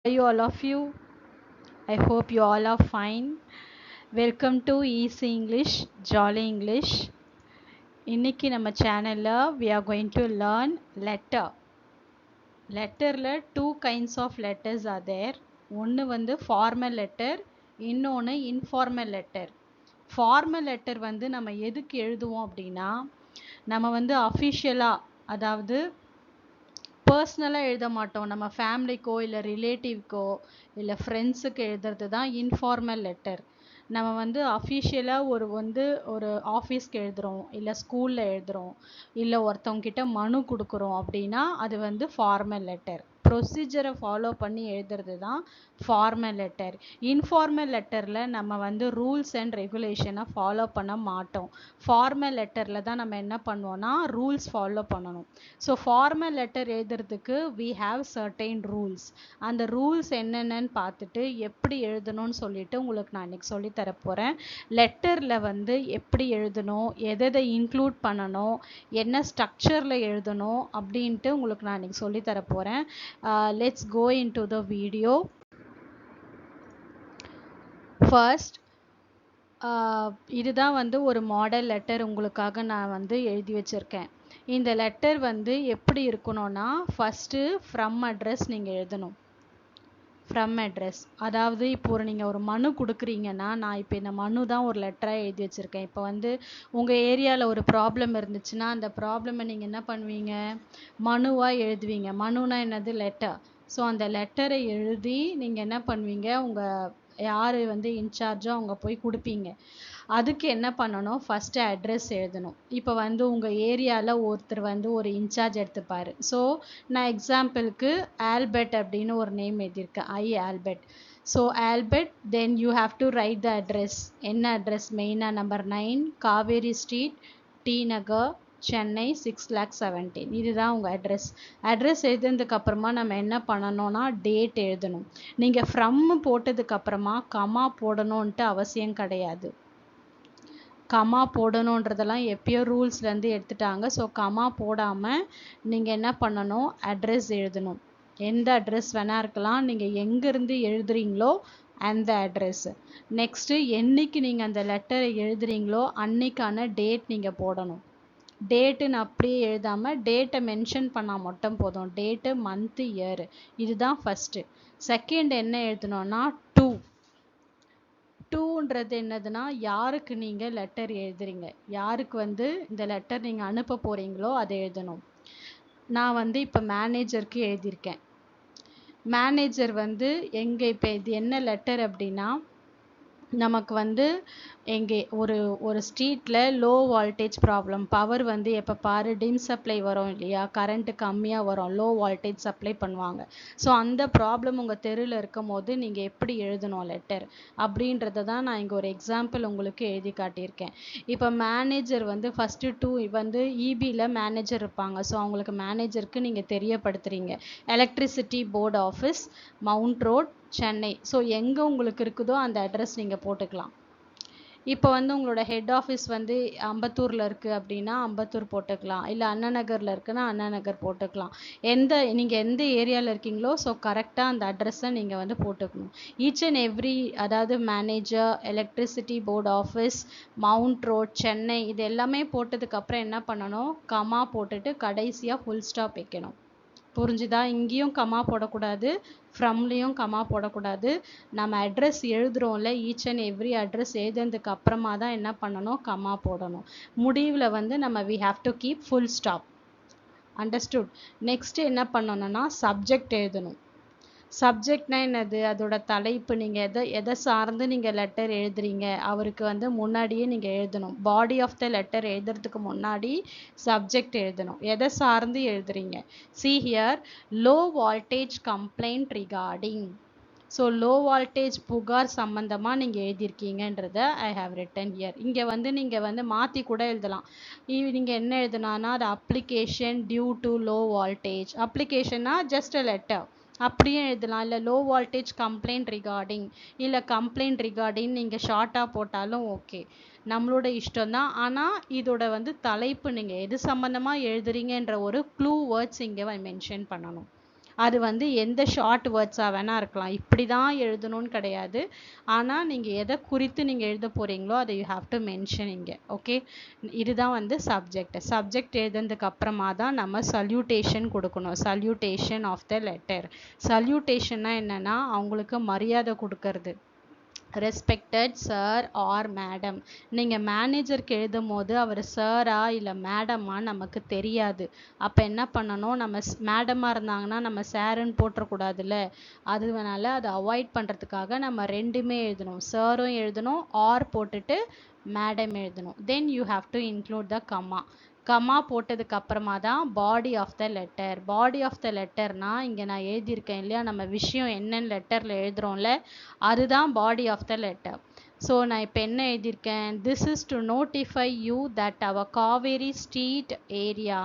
You all of you, I hope you all are fine. Welcome to Easy English, Jolly English. இன்னைக்கு நம்ம சேனல்ல we are going to learn letter. Letterல two kinds of letters are there. ஒன்று வந்து formal letter, இன்னொன்று informal letter. Formal letter வந்து நம்ம எதுக்கு எழுதுவோம் அப்படின்னா, நம்ம வந்து அஃபிஷியலாக, அதாவது பர்சனலாக எழுத மாட்டோம். நம்ம ஃபேமிலிக்கோ இல்லை ரிலேட்டிவ்க்கோ இல்லை ஃப்ரெண்ட்ஸுக்கு எழுதுறது தான் இன்ஃபார்மல் லெட்டர். நம்ம வந்து அஃபிஷியலாக ஒரு ஆஃபீஸ்க்கு எழுதுகிறோம், இல்லை ஸ்கூலில் எழுதுகிறோம், இல்லை ஒருத்தவங்கிட்ட மனு கொடுக்குறோம் அப்படின்னா அது வந்து ஃபார்மல் லெட்டர். ப்ரொசீஜரை ஃபாலோ பண்ணி எழுதுறது தான் ஃபார்மல் லெட்டர். இன்ஃபார்மல் லெட்டரில் நம்ம வந்து ரூல்ஸ் அண்ட் ரெகுலேஷனை ஃபாலோ பண்ண மாட்டோம். ஃபார்மல் லெட்டரில் தான் நம்ம என்ன பண்ணுவோம்னா ரூல்ஸ் ஃபாலோ பண்ணணும். ஸோ ஃபார்மல் லெட்டர் எழுதுறதுக்கு we have certain rules. அந்த ரூல்ஸ் என்னென்னு பார்த்துட்டு எப்படி எழுதணும்னு சொல்லிட்டு உங்களுக்கு நான் இன்னைக்கு சொல்லி தரப்போகிறேன். லெட்டரில் வந்து எப்படி எழுதணும், எதை இன்க்ளூட் பண்ணணும், என்ன ஸ்ட்ரக்சரில் எழுதணும் அப்படின்ட்டு உங்களுக்கு நான் இன்னைக்கு சொல்லி தரப்போகிறேன். Let's go into the video. First இதுதான் வந்து ஒரு மாடல் லெட்டர் உங்களுக்காக நான் வந்து எழுதி வச்சுருக்கேன். இந்த லெட்டர் வந்து எப்படி இருக்கணும்னா, ஃபஸ்ட்டு ஃப்ரம் அட்ரஸ் நீங்கள் எழுதணும். ஃப்ரம் அட்ரஸ், அதாவது இப்போ நீங்கள் ஒரு மனு கொடுக்குறீங்கன்னா, நான் இப்போ இந்த மனு தான் ஒரு லெட்டராக எழுதி வச்சுருக்கேன். இப்போ வந்து உங்கள் ஏரியாவில் ஒரு ப்ராப்ளம் இருந்துச்சுன்னா அந்த ப்ராப்ளமை நீங்கள் என்ன பண்ணுவீங்க, மனுவாக எழுதுவீங்க. மனுனா என்னது, லெட்டர். ஸோ அந்த லெட்டரை எழுதி நீங்கள் என்ன பண்ணுவீங்க, உங்கள் யார் வந்து இன்சார்ஜோ அவங்க போய் கொடுப்பீங்க. அதுக்கு என்ன பண்ணணும், ஃபஸ்ட்டு அட்ரஸ் எழுதணும். இப்போ வந்து உங்கள் ஏரியாவில் ஒருத்தர் வந்து ஒரு இன்சார்ஜ் எடுத்துப்பார். ஸோ நான் எக்ஸாம்பிளுக்கு ஆல்பர்ட் அப்படின்னு ஒரு நேம் எழுதியிருக்கேன், Albert. So Albert, then you have to right the address. என்ன அட்ரஸ், மெயினாக நம்பர் 9 காவேரி ஸ்ட்ரீட், டி நகர், சென்னை 6,17,000. இதுதான் உங்கள் அட்ரஸ். அட்ரஸ் எழுதுனதுக்கப்புறமா நம்ம என்ன பண்ணணும்னா டேட் எழுதணும். நீங்கள் ஃப்ரம் போட்டதுக்கப்புறமா கமா போடணுன்ட்டு அவசியம் கிடையாது. கமா போடணுன்றதெல்லாம் எப்பயோ ரூல்ஸ்லேருந்து எடுத்துட்டாங்க. ஸோ கமா போடாமல் நீங்கள் என்ன பண்ணணும், அட்ரஸ் எழுதணும். எந்த அட்ரஸ் வேணால் இருக்கலாம், நீங்கள் எங்கேருந்து எழுதுறீங்களோ அந்த அட்ரெஸ்ஸு. நெக்ஸ்ட்டு என்னைக்கு நீங்கள் அந்த லெட்டரை எழுதுறீங்களோ அன்னைக்கான டேட் நீங்கள் போடணும். டேட்டுன்னு அப்படியே எழுதாமல் டேட்டை மென்ஷன் பண்ணால் மட்டும் போதும். டேட்டு, மந்த்து, இயரு, இதுதான் ஃபஸ்ட்டு. செகண்ட் என்ன எழுதணும்னா டூன்றது என்னதுன்னா, யாருக்கு நீங்கள் லெட்டர் எழுதுறீங்க, யாருக்கு வந்து இந்த லெட்டர் நீங்கள் அனுப்ப போகிறீங்களோ அதை எழுதணும். நான் வந்து இப்போ மேனேஜருக்கு எழுதியிருக்கேன். மேனேஜர் வந்து எங்கே, இப்போ இது என்ன லெட்டர் அப்படின்னா, நமக்கு வந்து எங்கே ஒரு ஸ்ட்ரீட்டில் லோ வால்டேஜ் ப்ராப்ளம், பவர் வந்து எப்போ பாரு டிம் சப்ளை வரும் இல்லையா, கரண்ட்டு கம்மியாக வரும், லோ வால்டேஜ் சப்ளை பண்ணுவாங்க. ஸோ அந்த ப்ராப்ளம் உங்கள் தெருவில் இருக்கும் போது நீங்கள் எப்படி எழுதணும் லெட்டர் அப்படின்றத தான் நான் இங்கே ஒரு எக்ஸாம்பிள் உங்களுக்கு எழுதி காட்டியிருக்கேன். இப்போ மேனேஜர் வந்து ஃபஸ்ட்டு வந்து இபியில் மேனேஜர் இருப்பாங்க. ஸோ அவங்களுக்கு மேனேஜருக்கு நீங்கள் தெரியப்படுத்துகிறீங்க, electricity board office, mount road, Chennai. So எங்கே உங்களுக்கு இருக்குதோ அந்த அட்ரஸ் நீங்கள் போட்டுக்கலாம். இப்போ வந்து உங்களோட ஹெட் ஆஃபீஸ் வந்து அம்பத்தூரில் இருக்குது அப்படின்னா அம்பத்தூர் போட்டுக்கலாம், இல்லை அண்ணா நகரில் இருக்குன்னா அண்ணா நகர் போட்டுக்கலாம். நீங்கள் எந்த ஏரியாவில் இருக்கீங்களோ ஸோ கரெக்டாக அந்த அட்ரஸை நீங்கள் வந்து போட்டுக்கணும். ஈச் அண்ட் எவ்ரி, அதாவது manager, electricity board office, mount road, Chennai, இது எல்லாமே போட்டதுக்கப்புறம் என்ன பண்ணணும், கமா போட்டுட்டு கடைசியாக ஃபுல் ஸ்டாப் வைக்கணும். புரிஞ்சுதா? இங்கேயும் கமா போடக்கூடாது, ஃப்ரம்லேயும் கமா போடக்கூடாது. நம்ம அட்ரஸ் எழுதுகிறோம்ல, ஈச் அண்ட் எவ்ரி அட்ரஸ் எழுதுனதுக்கு அப்புறமா தான் என்ன பண்ணணும், கமா போடணும். முடிவில் வந்து நம்ம we have to keep full stop. Understood? Next என்ன பண்ணணும்னா சப்ஜெக்ட் எழுதணும். சப்ஜெக்ட்னா என்னது, அதோட தலைப்பு. நீங்கள் எதை சார்ந்து நீங்கள் லெட்டர் எழுதுறீங்க அவருக்கு வந்து முன்னாடியே நீங்கள் எழுதணும். பாடி ஆஃப் த லெட்டர் எழுதுறதுக்கு முன்னாடி சப்ஜெக்ட் எழுதணும். எதை சார்ந்து எழுதுறீங்க. see here, low voltage complaint regarding. So low voltage புகார் சம்மந்தமாக நீங்கள் எழுதியிருக்கீங்கன்றத ஐ ஹாவ் ரிட்டன் ஹியர். இங்கே வந்து நீங்கள் வந்து மாற்றி கூட எழுதலாம். நீங்கள் என்ன எழுதுனானா, அது application due to low voltage. அப்ளிகேஷன்னா ஜஸ்ட் அ லெட்டர், அப்படியே எழுதலாம். இல்லை லோ வால்டேஜ் கம்ப்ளைண்ட் ரிகார்டிங், இல்லை கம்ப்ளைண்ட் ரிகார்டிங் நீங்கள் ஷார்ட்டாக போட்டாலும் ஓகே, நம்மளோட இஷ்டம் தான். ஆனால் இதோட வந்து தலைப்பு நீங்கள் எது சம்மந்தமாக எழுதுறீங்கன்ற ஒரு க்ளூ வேர்ட்ஸ் இங்கே மென்ஷன் பண்ணணும். அது வந்து எந்த ஷார்ட் வேர்ட்ஸாக வேணால் இருக்கலாம். இப்படி தான் எழுதணும்னு கிடையாது. ஆனால் நீங்கள் எதை குறித்து நீங்கள் எழுத போகிறீங்களோ அதை யூ ஹாவ் டு மென்ஷன் இங்கே. ஓகே, இதுதான் வந்து சப்ஜெக்ட் எழுதுனதுக்கு அப்புறமா தான் நம்ம சல்யூட்டேஷன் கொடுக்கணும். Salutation of the letter. சல்யூட்டேஷன்னா என்னென்னா அவங்களுக்கு மரியாதை கொடுக்கறது. Respected sir or madam. நீங்கள் மேனேஜருக்கு எழுதும் போது அவர் சாரா இல்லை மேடமா நமக்கு தெரியாது. அப்போ என்ன பண்ணணும், நம்ம மேடமாக இருந்தாங்கன்னா நம்ம சாருன்னு போட்டுறக்கூடாதுல்ல. அதனால அதை அவாய்ட் பண்ணுறதுக்காக நம்ம ரெண்டுமே எழுதணும். சாரும் எழுதணும், ஆர் போட்டுட்டு மேடம் எழுதணும். Then you have to include the comma. Comma போட்டதுக்கு அப்புறமா தான் body of the letter. Body of the லெட்டர்னா இங்கே நான் எழுதியிருக்கேன் இல்லையா, நம்ம விஷயம் என்னென்னு லெட்டரில் எழுதுகிறோம்ல, அதுதான் body of the letter. So நான் இப்போ என்ன எழுதியிருக்கேன், this is to notify you that our Kaveri street area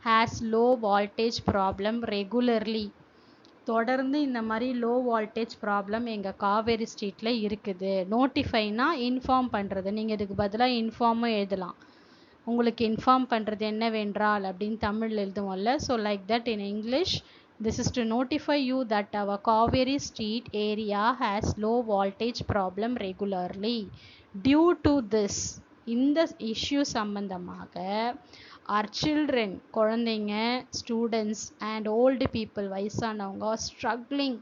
has low voltage problem regularly. தொடர்ந்து இந்த மாதிரி லோ வால்டேஜ் ப்ராப்ளம் எங்கள் காவேரி ஸ்ட்ரீட்டில் இருக்குது. நோட்டிஃபைனா இன்ஃபார்ம் பண்ணுறது. நீங்கள் இதுக்கு பதிலாக இன்ஃபார்மும் எழுதலாம். உங்களுக்கு இன்ஃபார்ம் பண்ணுறது என்னவென்றால் அப்படின்னு தமிழில் எழுதுவோம்ல. So like that in English, this is to notify you that our Kaveri Street area has low voltage problem regularly. Due to this, இந்த இஷ்யூ சம்பந்தமாக our children, குழந்தைங்க, ஸ்டூடெண்ட்ஸ் அண்ட் ஓல்டு பீப்புள், வயசானவங்க, struggling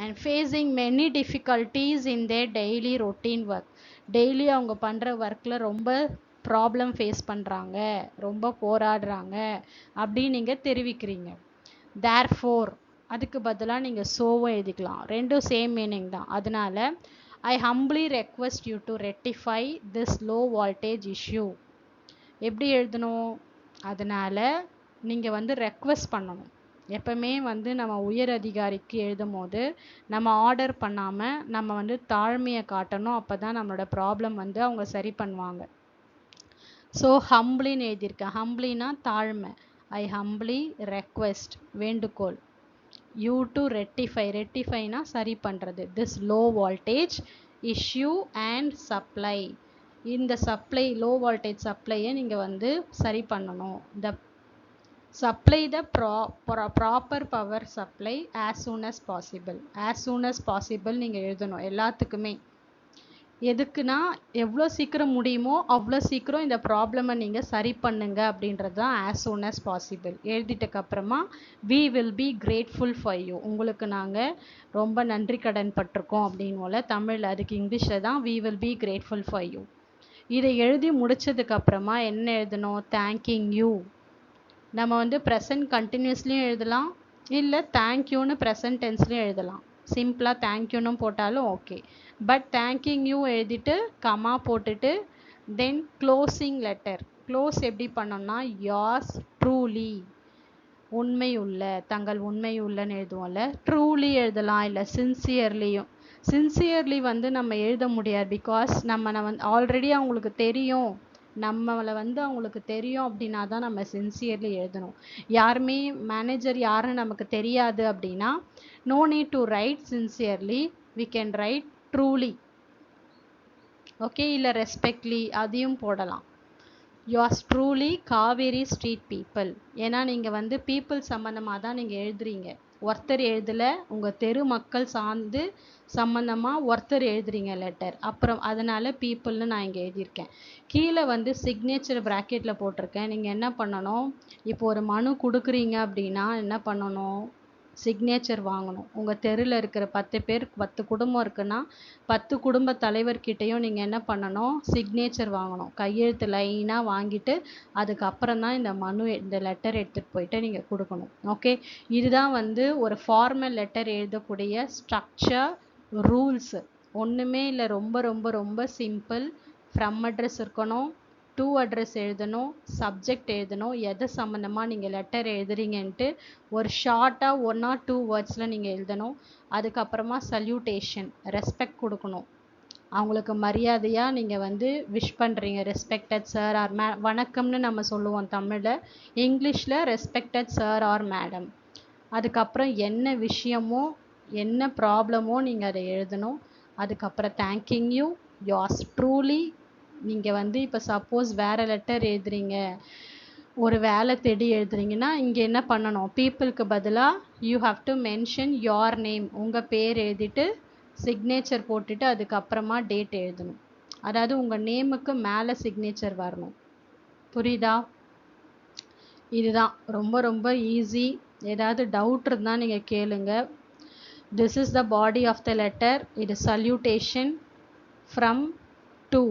and facing many difficulties in their daily routine work. Daily அவங்க பண்ணுற ஒர்க்கில் ரொம்ப problem face பண்ணுறாங்க, ரொம்ப போராடுறாங்க அப்படின்னு நீங்கள் தெரிவிக்கிறீங்க. தேர்ஃபோர் அதுக்கு பதிலாக நீங்கள் சோவும் எழுதிக்கலாம். ரெண்டும் சேம் மீனிங் தான். அதனால I humbly request you to rectify this low voltage issue. எப்படி எழுதணும், அதனால் நீங்கள் வந்து ரெக்வெஸ்ட் பண்ணணும். எப்பவுமே வந்து நம்ம உயர் அதிகாரிக்கு எழுதும் போது நம்ம ஆர்டர் பண்ணாமல் நம்ம வந்து தாழ்மையை காட்டணும். அப்போ தான் நம்மளோட ப்ராப்ளம் வந்து அவங்க சரி பண்ணுவாங்க. ஸோ ஹம்பிளின்னு எழுதியிருக்கேன். ஹம்பிளினா தாழ்மை. ஐ ஹம்பிளி ரெக்வெஸ்ட் வேண்டுகோள். யூ டு ரெக்டிஃபை, ரெக்டிஃபைனா சரி பண்ணுறது, this low voltage issue and supply. இந்த சப்ளை லோ வால்டேஜ் சப்ளையை நீங்கள் வந்து சரி பண்ணணும். The supply the proper power supply as soon as possible. As soon as possible நீங்கள் எழுதணும் எல்லாத்துக்குமே. எதுக்குன்னா எவ்வளோ சீக்கிரம் முடியுமோ அவ்வளோ சீக்கிரம் இந்த ப்ராப்ளமை நீங்கள் சரி பண்ணுங்க அப்படின்றது தான் ஆஸ் சூன் அஸ் பாசிபிள். எழுதிட்டக்கப்புறமா we will be grateful for you. உங்களுக்கு நாங்கள் ரொம்ப நன்றி கடன் பட்டிருக்கோம் அப்படின்னு போல தமிழில். அதுக்கு இங்கிலீஷில் தான் we will be grateful for you. இதை எழுதி முடிச்சதுக்கப்புறமா என்ன எழுதணும், தேங்கிங் யூ. நம்ம வந்து ப்ரெசன்ட் கண்டினியூஸ்லையும் எழுதலாம், இல்லை தேங்க்யூன்னு ப்ரெசன்ட் டென்ஸ்லையும் எழுதலாம். சிம்பிளாக தேங்க்யூன்னு போட்டாலும் ஓகே. பட் தேங்கிங் யூ எழுதிட்டு கமா போட்டுட்டு தென் க்ளோசிங் லெட்டர். க்ளோஸ் எப்படி பண்ணோம்னா யாஸ் ட்ரூலி, உண்மையுள்ள, தங்கள் உண்மையுள்ளன்னு எழுதுவோம்ல, ட்ரூலி எழுதலாம், இல்லை சின்சியர்லியும். சின்சியர்லி வந்து நம்ம எழுத முடியாது. பிகாஸ் நம்ம வந்து ஆல்ரெடி அவங்களுக்கு தெரியும், நம்மளை வந்து அவங்களுக்கு தெரியும் அப்படின்னா தான் நம்ம சின்சியர்லி எழுதணும். யாருமே மேனேஜர் யாருன்னு நமக்கு தெரியாது அப்படின்னா no need to write sincerely, we can write truly. Okay, இல்லை ரெஸ்பெக்ட்லி அதையும் போடலாம். Yours truly Kaveri street people. ஏன்னா நீங்கள் வந்து பீப்புள் சம்மந்தமாக தான் நீங்கள் எழுதுறீங்க. ஒருத்தர் எழுதலை, உங்கள் தெரு மக்கள் சார்ந்து சம்மந்தமாக ஒருத்தர் எழுதுறீங்க லெட்டர். அப்புறம் அதனால் பீப்புள்னு நான் இங்கே எழுதியிருக்கேன். கீழே வந்து சிக்னேச்சர் ப்ராக்கெட்டில் போட்டிருக்கேன். நீங்கள் என்ன பண்ணணும், இப்போ ஒரு மனு கொடுக்குறீங்க அப்படின்னா என்ன பண்ணணும், சிக்னேச்சர் வாங்கணும். உங்கள் தெருவில் இருக்கிற 10 பேர் 10 குடும்பம் இருக்குன்னா 10 குடும்ப தலைவர்கிட்டையும் நீங்கள் என்ன பண்ணணும், சிக்னேச்சர் வாங்கணும். கையெழுத்து லைனாக வாங்கிட்டு அதுக்கப்புறம் தான் இந்த லெட்டர் எடுத்துகிட்டு போயிட்டு நீங்கள் கொடுக்கணும். ஓகே, இதுதான் வந்து ஒரு ஃபார்மல் லெட்டர் எழுதக்கூடிய ஸ்ட்ரக்சர் ரூல்ஸு. ஒன்றுமே இல்லை, ரொம்ப ரொம்ப ரொம்ப சிம்பிள். ஃப்ரம் அட்ரஸ் இருக்கணும், டு அட்ரஸ் எழுதணும், சப்ஜெக்ட் எழுதணும், எதை சம்மந்தமாக நீங்கள் லெட்டர் எழுதுறீங்கன்ட்டு ஒரு ஷார்ட்டாக 1 or 2 வேர்ட்ஸில் நீங்கள் எழுதணும். அதுக்கப்புறமா சல்யூட்டேஷன், ரெஸ்பெக்ட் கொடுக்கணும். அவங்களுக்கு மரியாதையாக நீங்கள் வந்து விஷ் பண்ணுறீங்க. ரெஸ்பெக்டட் சார் ஆர் வணக்கம்னு நம்ம சொல்லுவோம் தமிழில். இங்கிலீஷில் ரெஸ்பெக்டட் சார் ஆர் மேடம். அதுக்கப்புறம் என்ன விஷயமோ என்ன ப்ராப்ளமோ நீங்கள் அதை எழுதணும். அதுக்கப்புறம் தேங்கிங் யூ, யோர்ஸ் ட்ரூலி. நீங்கள் வந்து இப்போ சப்போஸ் வேறு லெட்டர் எழுதுறீங்க, ஒரு வேலை தேடி எழுதுறீங்கன்னா இங்கே என்ன பண்ணணும், பீப்புளுக்கு பதிலாக you have to mention your name, உங்கள் பேர் எழுதிட்டு சிக்னேச்சர் போட்டுட்டு அதுக்கப்புறமா டேட் எழுதணும். அதாவது உங்கள் நேமுக்கு மேலே சிக்னேச்சர் வரணும். புரியுதா? இதுதான் ரொம்ப ரொம்ப ஈஸி. ஏதாவது டவுட் இருந்தால் நீங்கள் கேளுங்க. This is the body of the letter. இது சல்யூட்டேஷன் ஃப்ரம் டு.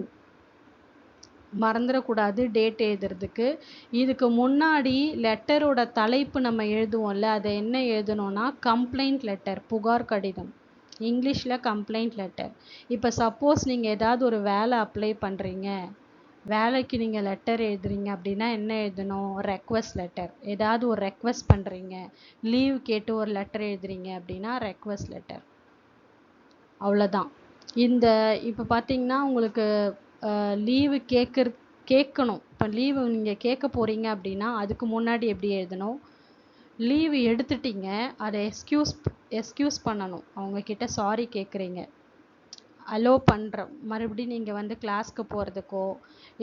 மறந்துடக்கூடாது டேட் எழுதுறதுக்கு. இதுக்கு முன்னாடி லெட்டரோட தலைப்பு நம்ம எழுதுவோம்ல, அதை என்ன எழுதணும்னா கம்ப்ளைண்ட் லெட்டர், புகார் கடிதம். இங்கிலீஷில் கம்ப்ளைண்ட் லெட்டர். இப்போ சப்போஸ் நீங்கள் ஏதாவது ஒரு வேலை அப்ளை பண்ணுறீங்க, வேலைக்கு நீங்கள் லெட்டர் எழுதுறீங்க அப்படின்னா என்ன எழுதணும், ரெக்வஸ்ட் லெட்டர். ஏதாவது ஒரு ரெக்வஸ்ட் பண்ணுறீங்க, லீவ் கேட்டு ஒரு லெட்டர் எழுதுறீங்க அப்படின்னா ரெக்வஸ்ட் லெட்டர். அவ்வளோதான். இந்த இப்போ பார்த்தீங்கன்னா உங்களுக்கு லீவு கேட்கணும். இப்போ லீவு நீங்கள் கேட்க போகிறீங்க அப்படின்னா அதுக்கு முன்னாடி எப்படி எழுதணும், லீவு எடுத்துட்டீங்க, அதை எஸ்கியூஸ் பண்ணணும். அவங்கக்கிட்ட சாரி கேட்குறீங்க, அலோ பண்ணுறோம், மறுபடியும் நீங்கள் வந்து கிளாஸ்க்கு போகிறதுக்கோ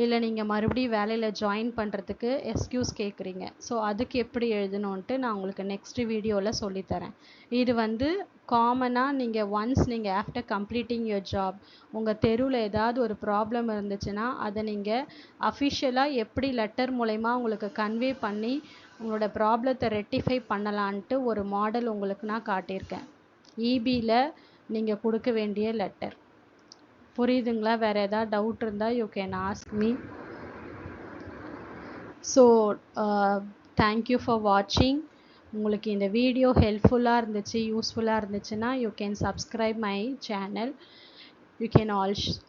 இல்லை நீங்கள் மறுபடியும் வேலையில் ஜாயின் பண்ணுறதுக்கு எஸ்கியூஸ் கேட்குறீங்க. ஸோ அதுக்கு எப்படி எழுதணுன்ட்டு நான் உங்களுக்கு நெக்ஸ்ட் வீடியோவில் சொல்லித்தரேன். இது வந்து காமனாக நீங்கள் ஒன்ஸ் நீங்கள் ஆஃப்டர் கம்ப்ளீட்டிங் யுவர் ஜாப் உங்கள் தெருவில் ஏதாவது ஒரு ப்ராப்ளம் இருந்துச்சுன்னா அதை நீங்கள் அஃபிஷியலாக எப்படி லெட்டர் மூலயமா உங்களுக்கு கன்வே பண்ணி உங்களோட ப்ராப்ளத்தை ரெக்டிஃபை பண்ணலான்ட்டு ஒரு மாடல் உங்களுக்கு நான் காட்டியிருக்கேன். இபியில் நீங்கள் கொடுக்க வேண்டிய லெட்டர். புரியுதுங்களா? வேறு ஏதாவது டவுட் இருந்தால் you can ask me. So thank you for வாட்சிங். உங்களுக்கு இந்த வீடியோ ஹெல்ப்ஃபுல்லாக இருந்துச்சு, யூஸ்ஃபுல்லாக இருந்துச்சுன்னா you can subscribe my channel. You can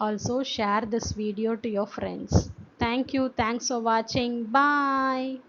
also share this video to your friends. Thank you. Thanks for watching. Bye.